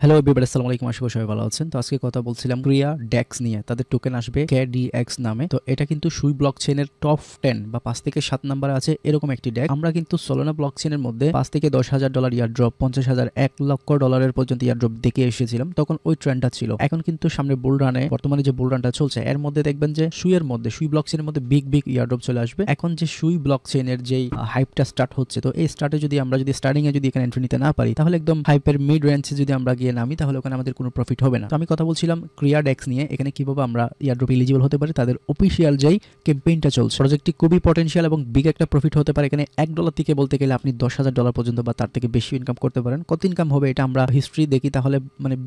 Hello everybody, আসসালামু আলাইকুম। আশা করি সবাই ভালো আছেন। তো আজকে কথা বলছিলাম ক্রিয়া ডেক্স নিয়ে। তাদের টোকেন আসবে KDX নামে। তো এটা কিন্তু সুই ব্লক চেইনের টপ 10 বা 5 থেকে 7 নম্বরে আছে এরকম একটি ডেক। আমরা কিন্তু সোলানা ব্লক চেইনের মধ্যে 5 থেকে $10,000 ইয়ারড্রপ, 50,000, $1,00,000 পর্যন্ত ইয়ারড্রপ দেখে এসেছিলাম। তখন ওই ট্রেন্ডটা ছিল। এখন কিন্তু সামনে বুল রানে, বর্তমানে যে বুল রানটা চলছে এর মধ্যে দেখবেন যে সুই ব্লক চেইনের মধ্যে বিগ ইয়ারড্রপ চলে আসবে। এখন যে সুই ব্লক চেইনের যেই হাইপটা স্টার্ট হচ্ছে, তো এই স্টার্টে যদি আমরা স্টার্টিং এ যদি এখানে এন্ট্রি নিতে না পারি, তাহলে একদম হাইপের মিড রেঞ্জে যদি আমরা গিয়ে নামি, তাহলে ওখানে আমাদের কোনো প্রফিট হবে না। তো আমি কথা বলছিলাম ক্রিয়া ডেক্স নিয়ে, এখানে কিভাবে আমরা ইয়ারড্রপ এলিজিবল হতে পারি। তাদের অফিসিয়াল যেই ক্যাম্পেইনটা চলছে, প্রজেক্টটি খুবই পটেনশিয়াল এবং বিগ একটা প্রফিট হতে পারে। এখানে $1 থেকে বলতে গেলে আপনি $10,000 পর্যন্ত বা তার থেকে বেশি ইনকাম করতে পারেন। কত ইনকাম হবে এটা আমরা হিস্ট্রি দেখি, তাহলে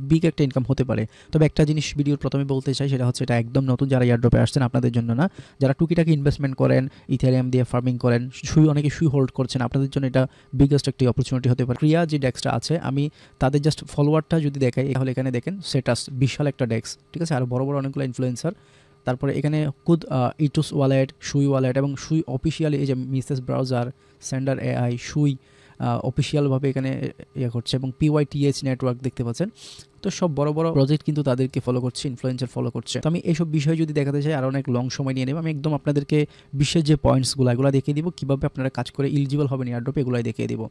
বিগ একটা ইনকাম হতে পারে। তবে একটা জিনিস ভিডিওর প্রথমে বলতে চাই, সেটা হচ্ছে এটা একদম নতুন। যারা ইয়ারড্রপে আসছেন আপনাদের জন্য না, যারা টুকিটাকি ইনভেস্টমেন্ট করেন, ইথেরিয়াম দিয়ে ফার্মিং করেন, অনেকে সুই হোল্ড করছেন, আপনাদের জন্য এটা বিগেস্ট একটি অপরচুনিটি হতে পারে। ক্রিয়া যে ডেক্সটা আছে, আমি তাদের জাস্ট ফলোয়ারটা যদি দেখাই, তাহলে এখানে দেখেন সেটাস বিশাল একটা ডেক্স, ঠিক আছে। আর বড় অনেকগুলো ইনফ্লুয়েন্সার। তারপরে এখানে কুদ ইটুস ওয়ালেট, সুই ওয়ালেট এবং সুই অফিসিয়ালি এই যে মিসেস ব্রাউজার, সেন্ডার এআই, সুই অফিসিয়ালভাবে এখানে করছে এবং PYTH নেটওয়ার্ক দেখতে পাচ্ছেন। তো সব বড় প্রজেক্ট কিন্তু তাদেরকে ফলো করছে, ইনফ্লুয়েন্সার ফলো করছে। তো আমি এইসব বিষয় যদি দেখাতে চাই আর অনেক লং সময় নিয়ে নেব। আমি একদম আপনাদেরকে বিশ্বের যে পয়েন্টসগুলো এগুলো দেখিয়ে দিব, কীভাবে আপনারা কাজ করে এলিজিবল হবেন এয়ারড্রপে, এগুলাই দেখিয়ে দিব।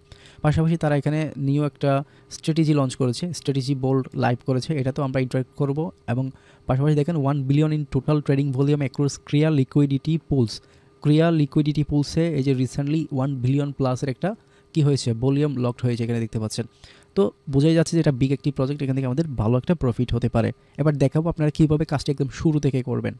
পাশাপাশি তারা এখানে নিউ একটা স্ট্র্যাটেজি লঞ্চ করেছে, স্ট্র্যাটেজি বোল্ড লাইভ করেছে, এটা তো আমরা ইন্টারেক্ট করব। এবং পাশাপাশি দেখেন 1 billion in total trading volume across ক্রিয়া লিকুইডিটি পুলস। ক্রিয়া লিকুইডিটি পুলসে এই যে রিসেন্টলি 1 বিলিয়ন প্লাসের একটা কি হয়েছে, ভলিউম লকড হয়েছে, এখানে দেখতে পাচ্ছেন। তো বোঝাই যাচ্ছে যে এটা বিগ একটি প্রজেক্ট, এখান থেকে আমাদের ভালো একটা প্রফিট হতে পারে। এবার দেখাবো আপনারা কীভাবে কাজটা একদম শুরু থেকে করবেন।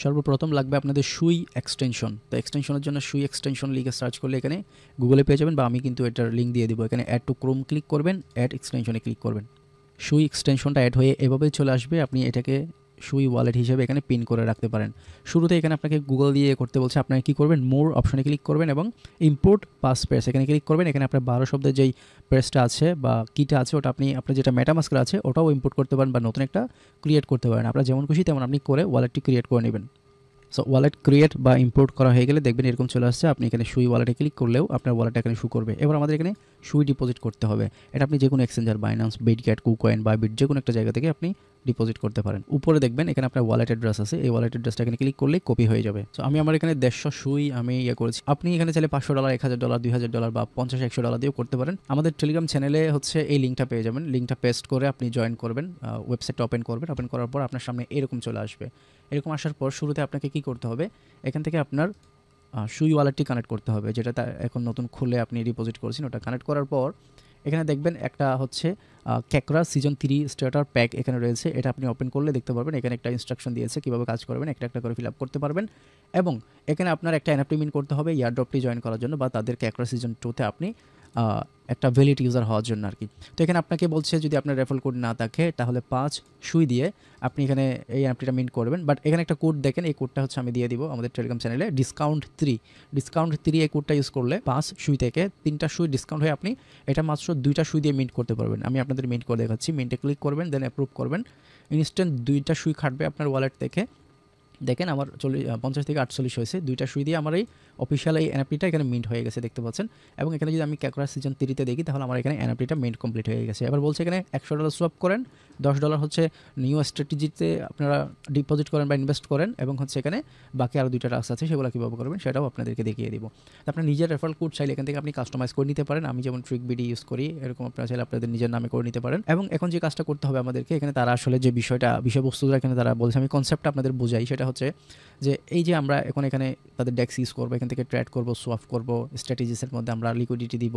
সর্বপ্রথম লাগবে আপনাদের সুই এক্সটেনশন। তো এক্সটেনশনের জন্য সুই এক্সটেনশন লিখে সার্চ করলে এখানে গুগলে পেয়ে যাবেন, বা আমি কিন্তু এটার লিঙ্ক দিয়ে দিব। এখানে অ্যাড টু ক্রোম ক্লিক করবেন, অ্যাড এক্সটেনশনে ক্লিক করবেন। সুই এক্সটেনশনটা অ্যাড হয়ে এভাবে চলে আসবে। আপনি এটাকে সুই ওয়ালেট হিসেবে এখানে পিন করে রাখতে পারেন। শুরুতে এখানে আপনাকে গুগল দিয়ে করতে বলছে, আপনারা কী করবেন, মোর অপশনে ক্লিক করবেন এবং ইম্পোর্ট পাস প্রেস এখানে ক্লিক করবেন। এখানে আপনার 12 শব্দের যেই প্রেসটা আছে বা কিটা আছে, ওটা আপনার যেটা মেটামাস্কের আছে ওটাও ইম্পোর্ট করতে পারেন বা নতুন একটা ক্রিয়েট করতে পারেন। আপনার যেমন খুশি তেমন আপনি করে ওয়ালেটটি ক্রিয়েট করে নেবেন। সো ওয়ালেট ক্রিয়েট বা ইম্পোর্ট করা হয়ে গেলে দেখবেন এরকম চলে আসছে। আপনি এখানে সুই ওয়ালেটে ক্লিক করলেও আপনার ওয়ালেট এখানে শু করবে। এবার আমাদের এখানে সুই ডিপোজিট করতে হবে। এটা আপনি যে কোনো exchanger, Binance, Bitget, KuCoin, Bybit, যে কোনো একটা জায়গা থেকে আপনি ডিপোজিট করতে পারেন। উপরে দেখবেন এখানে আপনার ওয়ালেট অ্যাড্রেস আছে, এই ওয়ালেট অ্যাড্রেসটা এখানে ক্লিক করলেই কপি হয়ে যাবে। সো আমি আমার এখানে 150 সুই আমি করেছি। আপনি এখানে চাইলে $500, $1,000, $2,000 বা $50-100 দিয়েও করতে পারেন। আমাদের টেলিগ্রাম চ্যানেলে হচ্ছে এই লিঙ্কটা পেয়ে যাবেন। লিঙ্কটা পেস্ট করে আপনি জয়েন করবেন, ওয়েবসাইটটা ওপেন করবেন। ওপেন করার পর আপনার সামনে এরকম চলে আসবে। এরকম আসার পর শুরুতে আপনাকে কি করতে হবে, এখান থেকে আপনার সুই ওয়ালেটটি কানেক্ট করতে হবে, যেটা এখন নতুন খুলে আপনি ডিপোজিট করেছেন। ওটা কানেক্ট করার পর এখানে দেখবেন একটা হচ্ছে ক্যাকরা সিজন 3 স্টার্টার প্যাক এখানে রয়েছে। এটা আপনি ওপেন করলে দেখতে পারবেন এখানে একটা ইনস্ট্রাকশন দিয়েছে কীভাবে কাজ করবেন, একটা করে ফিল আপ করতে পারবেন। এবং এখানে আপনার একটা এনএফটি মিন করতে হবে ইয়ারড্রপটি জয়েন করার জন্য, বা তাদের ক্যাকরা সিজন 2তে আপনি একটা ভ্যালিড ইউজার হওয়ার জন্য আর কি। তো এখানে আপনাকে বলছে যদি আপনার রেফারেল কোড না থাকে তাহলে 5 সুই দিয়ে আপনি এখানে এই অ্যাপটিটা মিন্ট করবেন। বাট এখানে একটা কোড দেখেন, এই কোডটা হচ্ছে আমি দিয়ে দিব আমাদের টেলিগ্রাম চ্যানেলে, ডিসকাউন্ট 3 এই কোডটা ইউজ করলে 5 সুই থেকে 3টা সুই ডিসকাউন্ট হয়ে আপনি এটা মাত্র 2টা সুই দিয়ে মিন্ট করতে পারবেন। আমি আপনাদের মিন্ট করে দেখাচ্ছি। মিন্টে ক্লিক করবেন, দেন অ্যাপ্রুভ করবেন। ইনস্ট্যান্ট 2টা সুই খাটবে আপনার ওয়ালেট থেকে। দেখেন আমার 50 থেকে 48 হয়েছে। 2টা সুই দিয়ে আমার এই অফিসিয়াল এই এনএফটিটা এখানে মিন্ট হয়ে গেছে, দেখতে পাচ্ছেন। এবং এখানে যদি আমি ক্যাকরা সিজন 3তে দেখি, তাহলে আমার এখানে এনএফটিটা মিন্ট কমপ্লিট হয়ে গেছে। এবার বলছে এখানে $100 সোয়াপ করেন, $10 হচ্ছে নিউ স্ট্র্যাটেজিতে আপনারা ডিপোজিট করেন বা ইনভেস্ট করেন, এবং হচ্ছে এখানে বাকি আরও 2টা টাস্ক আছে, সেগুলো কীভাবে করবেন সেটাও আপনাদেরকে দেখিয়ে দিব। আপনার নিজের রেফারেল কোড চাইলে এখান থেকে আপনি কাস্টমাইজ করে নিতে পারেন। আমি যেমন ট্রিক বিডি ইউজ করি, এরকম আপনারা চাইলে আপনাদের নিজের নামে করে নিতে পারেন। এবং এখন যে কাজটা করতে হবে আমাদেরকে, এখানে তারা আসলে যে বিষয়বস্তুটা এখানে তারা বলছে, আমি কনসেপ্টটা আপনাদের বোঝাই। সেটা হচ্ছে যে এই যে আমরা এখন এখানে তাদের ডেক্স ইউজ করবো, এখান থেকে ট্রেড করবো, সোয়াপ করবো, স্ট্র্যাটেজিসের মধ্যে আমরা লিকুইডিটি দিব,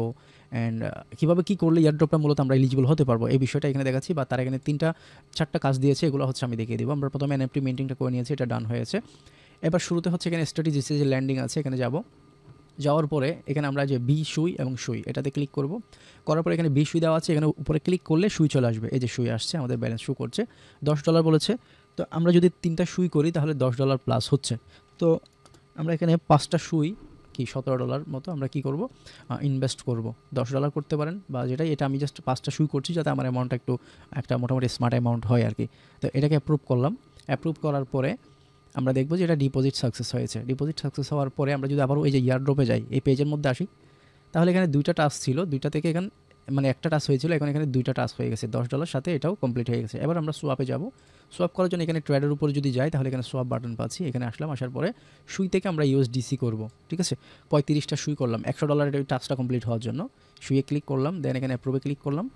অ্যান্ড কীভাবে কী করলে ইয়ারড্রপটা মূলত আমরা এলিজিবল হতে পারবো, এই বিষয়টা এখানে দেখাচ্ছি। বা তারা এখানে 3-4টা কাজ দিয়েছে, এগুলো হচ্ছে আমি দেখিয়ে দিব। আমরা প্রথমে এনএফটি মিন্টিংটা করে নিয়েছি, এটা ডান হয়েছে। এবার শুরুতে হচ্ছে এখানে স্ট্র্যাটেজিসে যে ল্যান্ডিং আছে, এখানে যাওয়ার পরে এখানে আমরা যে বি সুই এবং সুই এটাতে ক্লিক করব। করার পরে এখানে বি সুই দেওয়া আছে, এখানে উপরে ক্লিক করলে সুই চলে আসবে। এই যে সুই আসছে, আমাদের ব্যালেন্স শো করছে, $10 বলেছে। তো আমরা যদি 3টা সুই করি তাহলে $10 প্লাস হচ্ছে। তো আমরা এখানে 5টা সুই কি $17 মতো আমরা কি করব, ইনভেস্ট করব। $10 করতে পারেন বা যেটাই, এটা আমি জাস্ট 5টা সুই করছি যাতে আমার অ্যামাউন্টটা একটু একটা মোটামুটি স্মার্ট অ্যামাউন্ট হয় আর কি। তো এটাকে অ্যাপ্রুভ করলাম। অ্যাপ্রুভ করার পরে আমরা দেখব যে এটা ডিপোজিট সাকসেস হয়েছে। ডিপোজিট সাকসেস হওয়ার পরে আমরা যদি আবারও এই যে ইয়ারড্রপে যাই, এই পেজের মধ্যে আসি, তাহলে এখানে 2টা টাস্ক ছিল, 2টা থেকে এখানে মানে একটা টাস্ক হয়েছিল, এখন এখানে 2টা টাস্ক হয়ে গেছে, $10 সাথে এটাও কমপ্লিট হয়ে গেছে। এবার আমরা সোয়াপে যাব। সোয়াপ করার জন্য এখানে ট্রেডের উপরে যদি যাই তাহলে এখানে সোয়াপ বাটন পাচ্ছি, এখানে আসলাম, আসার পরে সুই থেকে আমরা ইউএসডিসি করব, ঠিক আছে। 35টা সুই করলাম $100 এই টাস্কটা কমপ্লিট হওয়ার জন্য। সুইয়ে ক্লিক করলাম, দেন এখানে অ্যাপ্রুভে ক্লিক করলাম।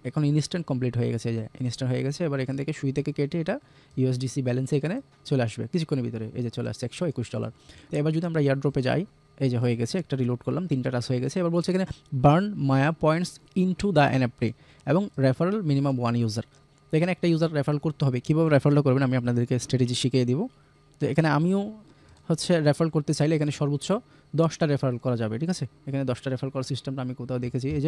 এখন ইনস্ট্যান্ট কমপ্লিট হয়ে গেছে, যে ইনস্ট্যান্ট হয়ে গেছে। এবার এখান থেকে সুই থেকে কেটে এটা ইউএসডিসি ব্যালেন্সে এখানে চলে আসবে কিছুক্ষণের ভিতরে, এই যে চলে আসছে $121। তো এবার যদি আমরা এয়ারড্রপে যাই, এই যে হয়ে গেছে, একটা রিলোড করলাম, 3টা টাস্ক হয়ে গেছে। এবার বলছে এখানে burn Maya points into the NFT এবং রেফারেল মিনিমাম 1 ইউজার। তো এখানে একটা ইউজার রেফারেল করতে হবে, কীভাবে রেফারেলটা করবেন আমি আপনাদেরকে স্ট্র্যাটেজি শিখিয়ে দিব। তো এখানে আমিও হচ্ছে রেফারেল করতে চাইলে এখানে সর্বোচ্চ 10টা রেফারেল করা যাবে, ঠিক আছে। এখানে 10টা রেফারেল করার সিস্টেমটা আমি কোথাও দেখেছি, এই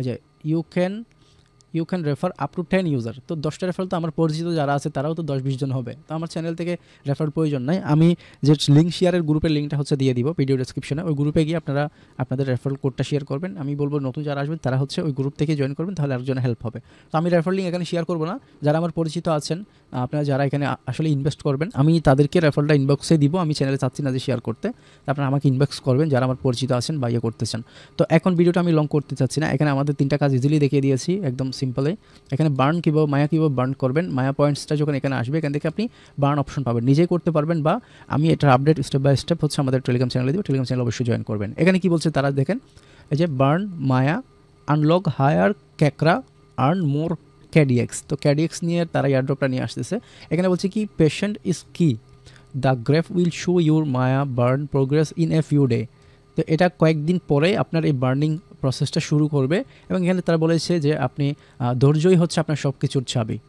যে you can refer up to 10 user. তো 10টা রেফারেল তো আমার পরিচিত যারা আছে তারাও তো 10-20 জন হবে, তো আমার চ্যানেল থেকে রেফারেল প্রয়োজন নাই। আমি যে লিঙ্ক শেয়ারের গ্রুপের লিঙ্কটা হচ্ছে দিয়ে দিব ভিডিও ডেসক্রিপশনে, ওই গ্রুপে গিয়ে আপনারা আপনাদের রেফারেল কোডটা শেয়ার করবেন। আমি বলবো নতুন যারা আসবেন তারা হচ্ছে ওই গ্রুপ থেকে জয়েন করবেন, তাহলে আরেকজনের হেল্প হবে। তো আমি রেফারেল লিঙ্ক এখানে শেয়ার করবো না, যারা আমার পরিচিত আছেন, আপনারা যারা এখানে আসলে ইনভেস্ট করবেন, আমি তাদেরকে রেফারেলটা ইনবক্সে দিব। আমি চ্যানেলে চাচ্ছি না যে শেয়ার করতে, আপনারা আমাকে ইনবক্স করবেন যারা আমার পরিচিত আছেন বা ইয়ে করতে চান। তো এখন ভিডিওটা আমি লং করতে চাচ্ছি না, এখানে আমাদের 3টা কাজ ইজিলি দেখিয়ে দিয়েছি একদম সিম্পলে। এখানে বার্ন কীভাবে মায়া কীভাবে বার্ন করবেন, মায়া পয়েন্টসটা যখন এখানে আসবে এখান থেকে আপনি বার্ন অপশন পাবেন, নিজেই করতে পারবেন, বা আমি এটার আপডেট স্টেপ বাই স্টেপ হচ্ছে আমাদের টেলিগ্রাম চ্যানেলে দিব, টেলিগ্রাম চ্যানেল অবশ্যই জয়েন করবেন। এখানে কি বলছে তারা দেখেন, এই যে বার্ন মায়া আনলক হায়ার ক্যাকরা আর্ন মোর ক্যাডিএক্স। তো ক্যাডিএক্স নিয়ে তারা এয়ারড্রপটা নিয়ে আসতেছে। এখানে বলছে কি পেশেন্ট ইজ কি, the graph will show your Maya burn progress in a few day. তো এটা কয়েকদিন পরে আপনার এই বার্নিং প্রসেসটা শুরু করবে, এবং এখানে তারা বলেছে যে আপনি ধৈর্যই হচ্ছে আপনার সব কিছুর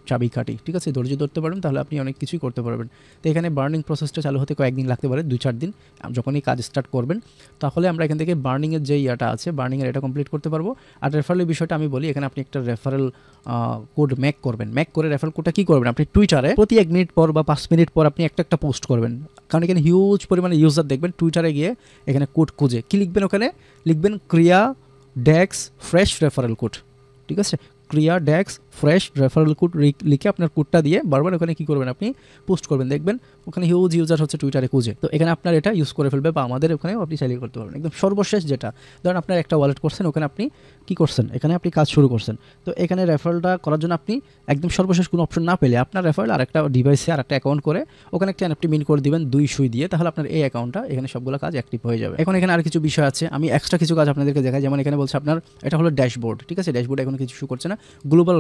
চাবিকাঠি, ঠিক আছে। ধৈর্য ধরতে পারবেন তাহলে আপনি অনেক কিছুই করতে পারবেন। তো এখানে বার্নিং প্রসেসটা চালু হতে কয়েকদিন লাগতে পারে, 2-4 দিন। যখনই কাজ স্টার্ট করবেন তাহলে আমরা এখান থেকে বার্নিংয়ের যে ইয়াটা আছে বার্নিংয়ের এটা কমপ্লিট করতে পারবো। আর রেফারেলের বিষয়টা আমি বলি, এখানে আপনি একটা রেফারেল কোড মেক করবেন, মেক করে রেফারেল কোডটা কী করবেন, আপনি টুইটারে প্রতি 1 মিনিট পর বা 5 মিনিট পর আপনি একটা পোস্ট করবেন, কারণ এখানে হিউজ পরিমাণে ইউজার দেখবেন। টুইটারে গিয়ে এখানে কোড খুঁজে কী লিখবেন, ওখানে লিখবেন ক্রিয়া ডেক্স ফ্রেশ রেফারেল কোড, ঠিক আছে। ক্রিয়া ডেক্স ফ্রেশ রেফারেল কোড লিখে আপনার কোডটা দিয়ে বারবার ওখানে কী করবেন, আপনি পোস্ট করবেন, দেখবেন ওখানে হিউজ ইউজার হচ্ছে টুইটারে খুঁজে। তো এখানে আপনার এটা ইউজ করে ফেলবে, বা আমাদের ওখানেও আপনি চাইলে করতে পারবেন। একদম সর্বশেষ যেটা, ধরেন আপনার একটা ওয়ালেট করছেন, ওখানে আপনি কী করছেন, এখানে আপনি কাজ শুরু করছেন। তো এখানে রেফারেলটা করার জন্য আপনি একদম সর্বশেষ কোনো অপশন না পেলে আপনার রেফারেল আর একটা ডিভাইসে আর একটা অ্যাকাউন্ট করে ওখানে একটা এনএফটি মিন করে দিবেন 2 সুই দিয়ে, তাহলে আপনার এই অ্যাকাউন্টটা এখানে সবগুলো কাজ অ্যাক্টিভ হয়ে যাবে। এখন এখানে আর কিছু বিষয় আছে, আমি এক্সট্রা কিছু কাজ আপনাদেরকে দেখাই। যেমন এখানে বলছে আপনার এটা হলো ড্যাশবোর্ড, ঠিক আছে। ড্যাশবোর্ড এখন কিছু শু করছে না। গ্লোবাল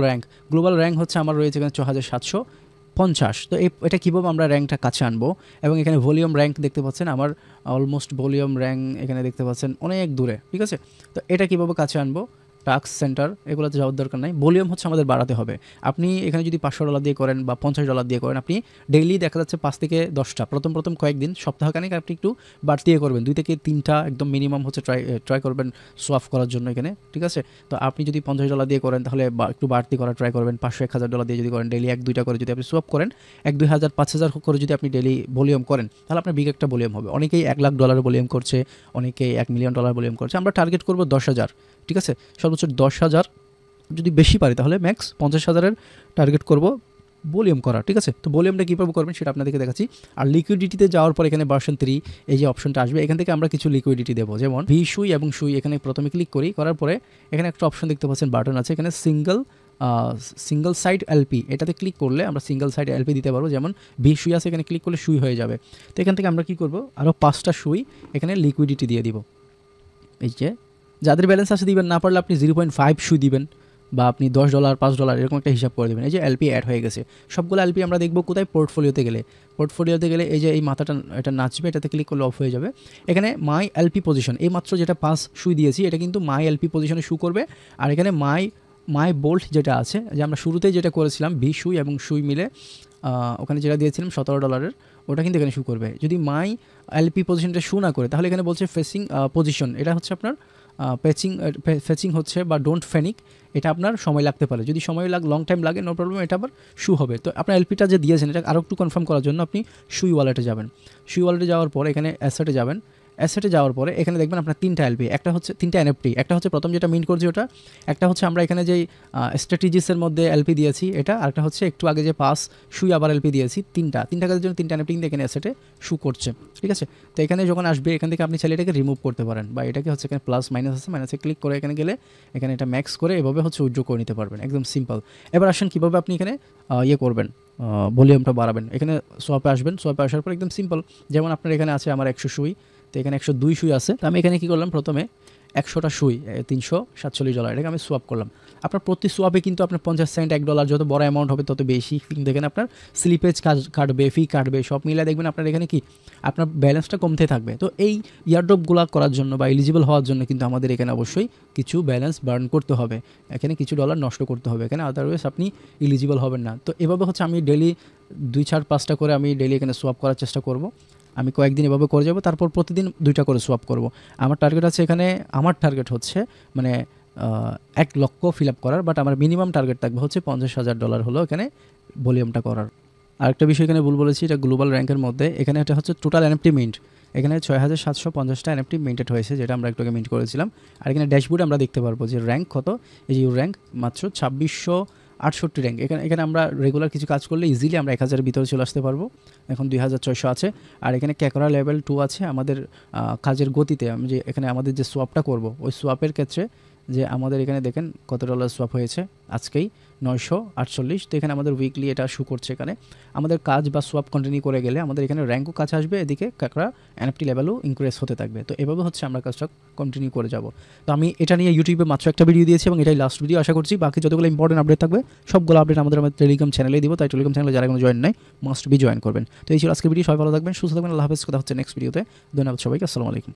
র্যাঙ্ক হচ্ছে আমার রয়েছে এখানে 4750। তো এটা কীভাবে আমরা র্যাঙ্কটা কাছে আনবো, এবং এখানে ভলিউম র্যাঙ্ক দেখতে পাচ্ছেন, আমার অলমোস্ট ভলিউম র্যাঙ্ক এখানে দেখতে পাচ্ছেন অনেক দূরে, ঠিক আছে। তো এটা কীভাবে কাছে আনবো, টাস্ক সেন্টার এগুলোতে যাওয়ার দরকার নাই, ভলিউম হচ্ছে আমাদের বাড়াতে হবে। আপনি এখানে যদি $500 দিয়ে করেন বা $50 দিয়ে করেন, আপনি ডেইলি দেখা যাচ্ছে 5 থেকে 10টা, প্রথম কয়েকদিন সপ্তাহখানেক আপনি একটু বাড়তিয়ে করবেন, 2 থেকে 3টা একদম মিনিমাম হচ্ছে ট্রাই করবেন সোয়াপ করার জন্য এখানে, ঠিক আছে। তো আপনি যদি $50 দিয়ে করেন তাহলে একটু বাড়তি করা ট্রাই করবেন। 500-1000 দিয়ে যদি করেন, ডেইলি 1-2টা করে যদি আপনি সোয়াপ করেন, 1-2 হাজার 5,000 করে যদি আপনি ডেইলি ভলিউম করেন, তাহলে আপনার বিগ একটা ভলিউম হবে। অনেকেই $1,00,000 ভলিউম করছে, অনেকেই $1 মিলিয়ন ভলিউম করছে। আমরা টার্গেট করবো 10,000, ঠিক আছে। সর্বোচ্চ 10,000, যদি বেশি পারি তাহলে ম্যাক্স 50,000-এর টার্গেট করব ভলিউম করা, ঠিক আছে। তো ভলিউমটা কীভাবে করবেন সেটা আপনাদেরকে দেখাচ্ছি। আর লিকুইডিটিতে যাওয়ার পর এখানে ভার্সন 3 এই যে অপশনটা আসবে, এখান থেকে আমরা কিছু লিকুইডিটি দেবো, যেমন ভি সুই এবং সুই। এখানে প্রথমে ক্লিক করার পরে এখানে একটা অপশন দেখতে পাচ্ছেন, বাটন আছে এখানে সিঙ্গল সাইড এলপি, এটাতে ক্লিক করলে আমরা সিঙ্গল সাইড এলপি দিতে পারবো। যেমন ভি সুই আছে, এখানে ক্লিক করলে সুই হয়ে যাবে। তো এখান থেকে আমরা কী করব, আরও 5টা সুই এখানে লিকুইডিটি দিয়ে দিব। এই যে যাদের ব্যালেন্স আছে দিবেন, না পারলে আপনি 0.5 সুই দিবেন, বা আপনি $10 $5 এরকম একটা হিসাব করে দেবেন। এই যে এলপি অ্যাড হয়ে গেছে, সবগুলো এলপি আমরা দেখবো কোথায়, পোর্টফোলিওতে গেলে এই যে এই মাথাটা এটা নাচবে, এটাতে ক্লিক করলে অফ হয়ে যাবে। এখানে মাই এলপি পজিশন, এই মাত্র যেটা 5 সুই দিয়েছি এটা কিন্তু মাই এলপি পজিশনে শু করবে। আর এখানে মাই বোল্ট যেটা আছে, যে আমরা শুরুতেই যেটা করেছিলাম ভি সুই এবং সুই মিলে ওখানে যেটা দিয়েছিলাম $17, ওটা কিন্তু এখানে শু করবে। যদি মাই এলপি পজিশনটা শু না করে, তাহলে এখানে বলছে ফেসিং পজিশন, এটা হচ্ছে আপনার ফেচিং হচ্ছে বা ডোন্ট ফ্যানিক, এটা আপনার সময় লাগতে পারে। যদি সময় লং টাইম লাগে, নো প্রবলেম, এটা আবার শু হবে। তো আপনার এলপিটা যে দিয়েছেন এটা আরও একটু কনফার্ম করার জন্য আপনি সুই ওয়ালেটে যাবেন। সুই ওয়ালেটে যাওয়ার পর এখানে অ্যাসেটে যাবেন, অ্যাসেটে যাওয়ার পরে এখানে দেখবেন আপনার 3টা এলপি, একটা হচ্ছে 3টা এনএফটি, একটা হচ্ছে প্রথম যেটা মিন্ট করছি ওটা, একটা হচ্ছে আমরা এখানে যেই স্ট্র্যাটেজিসের মধ্যে এলপি দিয়েছি এটা, আরেকটা হচ্ছে একটু আগে যে পাস সুই আবার এলপি দিয়েছি, তিনটা কাজের জন্য 3টা এনএফটি কিন্তু এখানে অ্যাসেটে শু করছে, ঠিক আছে। তো এখানে যখন আসবে এখান থেকে আপনি চাইলে এটাকে রিমুভ করতে পারেন, বা এটাকে হচ্ছে এখানে প্লাস মাইনাস আছে, মাইনাসে ক্লিক করে এখানে গেলে এখানে এটা ম্যাক্স করে এভাবে হচ্ছে উইথড্র করে নিতে পারবেন, একদম সিম্পল। এবার আসেন কীভাবে আপনি এখানে ইয়ে করবেন, ভলিউমটা বাড়াবেন। এখানে সোয়াপে আসবেন, সোয়াপে আসার পর একদম সিম্পল, যেমন আপনার এখানে আছে আমার 100 সুই, তো এখানে 102 সুই আছে। তো আমি এখানে কী করলাম, প্রথমে 100টা সুই $347, এটাকে আমি সোয়াপ করলাম। আপনার প্রতি সোয়াপে কিন্তু আপনার 50 সেন্ট $1, যত বড় অ্যামাউন্ট হবে তত বেশি কিন্তু এখানে আপনার স্লিপেজ কাটবে, ফি কাটবে, সব মিলে দেখবেন আপনার এখানে কি আপনার ব্যালেন্সটা কমতে থাকবে। তো এই ইয়ারড্রপগুলো করার জন্য বা এলিজিবল হওয়ার জন্য কিন্তু আমাদের এখানে অবশ্যই কিছু ব্যালেন্স বার্ন করতে হবে, এখানে কিছু ডলার নষ্ট করতে হবে এখানে, আদারওয়াইজ আপনি এলিজিবল হবেন না। তো এভাবে হচ্ছে আমি ডেলি 2-4-5টা করে আমি ডেলি এখানে সোয়াপ করার চেষ্টা করব। আমি কয়েকদিন এভাবে করে যাব, তারপর প্রতিদিন 2টা করে সোয়াপ করব। আমার টার্গেট আছে এখানে, আমার টার্গেট হচ্ছে মানে 1 লক্ষ ফিল আপ করার, বাট আমার মিনিমাম টার্গেট থাকবে হচ্ছে $50,000 হলো এখানে ভলিউমটা করার। আরেকটা বিষয় এখানে ভুল বলেছি, এটা গ্লোবাল র্যাঙ্কের মধ্যে, এখানে এটা হচ্ছে টোটাল এনএফটি মিন্ট, এখানে 6750টা এনএফটি মিন্টেড হয়েছে, যেটা আমরা একটু আগে মিন্ট করেছিলাম। আর এখানে ড্যাশবোর্ডে আমরা দেখতে পারবো যে র্যাঙ্ক কত, এই যে ইউর র্যাঙ্ক মাত্র 2668 র্যাঙ্ক। এখানে আমরা রেগুলার কিছু কাজ করলে ইজিলি আমরা 1000-এর ভিতরে চলে আসতে পারবো, এখন 2600 আছে। আর এখানে ক্যাকরা লেভেল 2 আছে আমাদের কাজের গতিতে, আমি যে এখানে আমাদের যে সোয়াপটা করব ওই সোয়াপের ক্ষেত্রে যে আমাদের এখানে দেখেন কত ডলার সোয়াপ হয়েছে আজকেই 948। তো এখানে আমাদের উইকলি এটা শু করছে, এখানে আমাদের কাজ বা সোয়াপ কন্টিনিউ করে গেলে আমাদের এখানে র্যাঙ্কও কাছে আসবে, এদিকে কাকড়া এনএফটি লেভেলও ইনক্রিজ হতে থাকবে। তো এভাবে হচ্ছে আমরা কাজটা কন্টিনিউ করে যাব। তো আমি এটা নিয়ে ইউটিউবে মাত্র একটা ভিডিও দিয়েছি এবং এটাই লাস্ট ভিডিও, আশা করছি বাকি যতগুলো ইম্পর্টেন্ট আপডেট থাকবে সবগুলো আপডেট আমাদের টেলিগ্রাম চ্যানেলে দিব, তাই টেলিগ্রাম চ্যানেলে যারা কোনো জয়েন নাই মাস্ট বি জয়েন করবেন। তো এই ছিল আজকের ভিডিও, সবাই ভালো থাকবেন, সুস্থ থাকবেন, আল্লাহ হাফেজ, কথা হচ্ছে নেক্সট ভিডিওতে। ধন্যবাদ সবাইকে, আসসালামু আলাইকুম।